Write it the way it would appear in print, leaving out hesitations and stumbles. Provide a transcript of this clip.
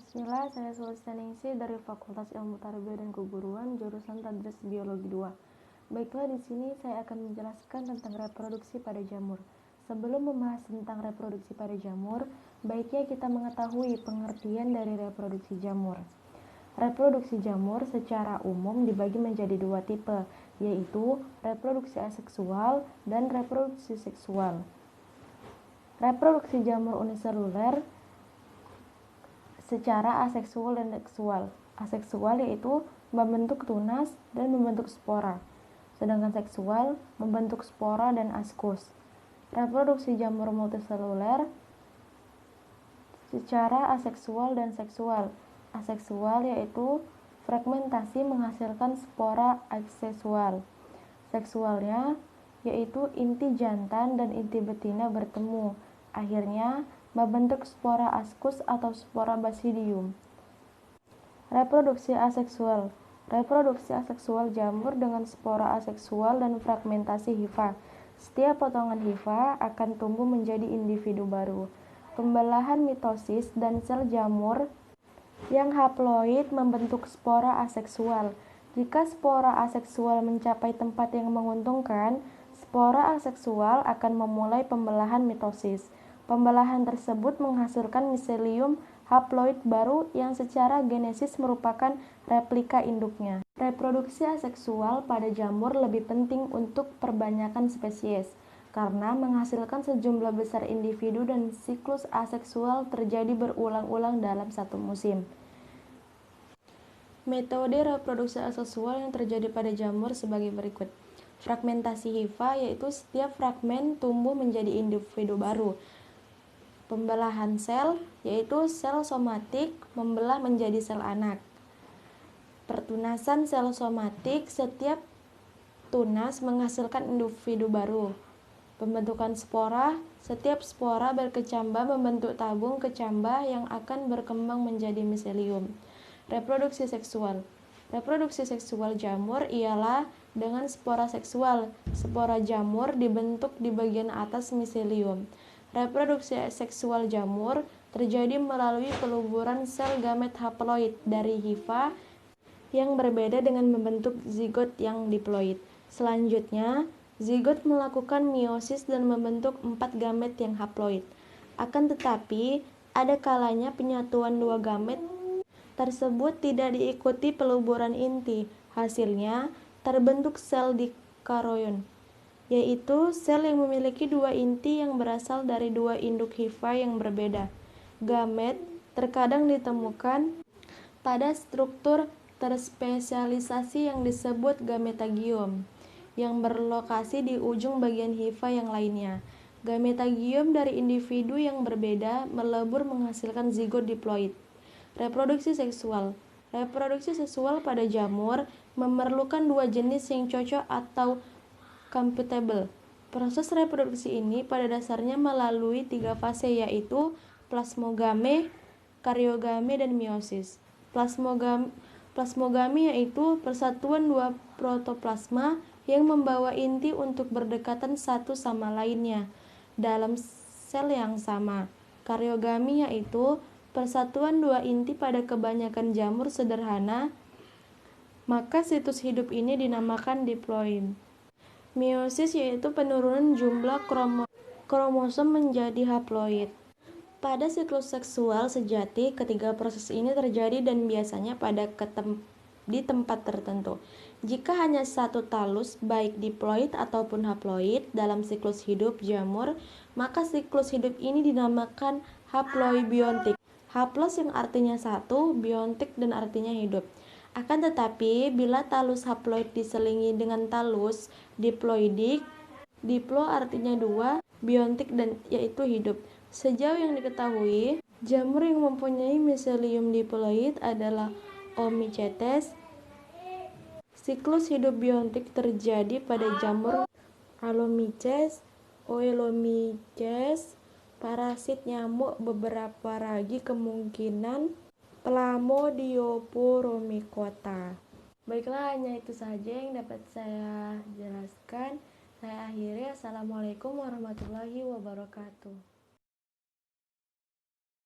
Bismillah, saya Sulstaningsih dari Fakultas Ilmu Tarbiyah dan Keguruan, jurusan Tadris Biologi 2. Baiklah, di sini saya akan menjelaskan tentang reproduksi pada jamur. Sebelum membahas tentang reproduksi pada jamur, baiknya kita mengetahui pengertian dari reproduksi jamur. Reproduksi jamur secara umum dibagi menjadi dua tipe, yaitu reproduksi aseksual dan reproduksi seksual. Reproduksi jamur uniseluler secara aseksual dan seksual. Aseksual yaitu membentuk tunas dan membentuk spora, sedangkan seksual membentuk spora dan askus. Reproduksi jamur multiseluler secara aseksual dan seksual. Aseksual yaitu fragmentasi menghasilkan spora aseksual. Seksualnya yaitu inti jantan dan inti betina bertemu, akhirnya membentuk spora askus atau spora basidium. Reproduksi aseksual. Reproduksi aseksual jamur dengan spora aseksual dan fragmentasi hifa. Setiap potongan hifa akan tumbuh menjadi individu baru. Pembelahan mitosis dan sel jamur yang haploid membentuk spora aseksual. Jika spora aseksual mencapai tempat yang menguntungkan, spora aseksual akan memulai pembelahan mitosis. Pembelahan tersebut menghasilkan miselium haploid baru yang secara genesis merupakan replika induknya. Reproduksi aseksual pada jamur lebih penting untuk perbanyakan spesies, karena menghasilkan sejumlah besar individu dan siklus aseksual terjadi berulang-ulang dalam satu musim. Metode reproduksi aseksual yang terjadi pada jamur sebagai berikut. Fragmentasi hifa yaitu setiap fragmen tumbuh menjadi individu baru. Pembelahan sel yaitu sel somatik membelah menjadi sel anak. Pertunasan sel somatik, setiap tunas menghasilkan individu baru. Pembentukan spora, setiap spora berkecambah membentuk tabung kecambah yang akan berkembang menjadi miselium. Reproduksi seksual. Reproduksi seksual jamur ialah dengan spora seksual. Spora jamur dibentuk di bagian atas miselium. Reproduksi seksual jamur terjadi melalui peluburan sel gamet haploid dari hifa yang berbeda dengan membentuk zigot yang diploid. Selanjutnya, zigot melakukan meiosis dan membentuk 4 gamet yang haploid. Akan tetapi, ada kalanya penyatuan dua gamet tersebut tidak diikuti peluburan inti. Hasilnya, terbentuk sel dikaroyon, yaitu sel yang memiliki dua inti yang berasal dari dua induk hifa yang berbeda. Gamet terkadang ditemukan pada struktur terspesialisasi yang disebut gametagium, yang berlokasi di ujung bagian hifa yang lainnya. Gametagium dari individu yang berbeda melebur menghasilkan zigot diploid. Reproduksi seksual. Reproduksi seksual pada jamur memerlukan dua jenis yang cocok atau compatible. Proses reproduksi ini pada dasarnya melalui 3 fase, yaitu plasmogame, karyogame, dan meiosis. Plasmogame yaitu persatuan dua protoplasma yang membawa inti untuk berdekatan satu sama lainnya dalam sel yang sama. Karyogame yaitu persatuan dua inti pada kebanyakan jamur sederhana, maka situs hidup ini dinamakan diploid. Meiosis yaitu penurunan jumlah kromosom menjadi haploid. Pada siklus seksual sejati, ketiga proses ini terjadi dan biasanya di tempat tertentu. Jika hanya satu talus, baik diploid ataupun haploid, dalam siklus hidup jamur, maka siklus hidup ini dinamakan haploibiontik. Haplos yang artinya satu, biontik dan artinya hidup. Akan tetapi, bila talus haploid diselingi dengan talus diploidik, diplo artinya dua, biontik dan yaitu hidup. Sejauh yang diketahui, jamur yang mempunyai miselium diploid adalah Oomycetes. Siklus hidup biontik terjadi pada jamur Alomyces, Oelomyces, parasit nyamuk, beberapa ragi, kemungkinan Plamodioporomicotta. Baiklah, hanya itu saja yang dapat saya jelaskan. Saya akhiri. Assalamualaikum warahmatullahi wabarakatuh.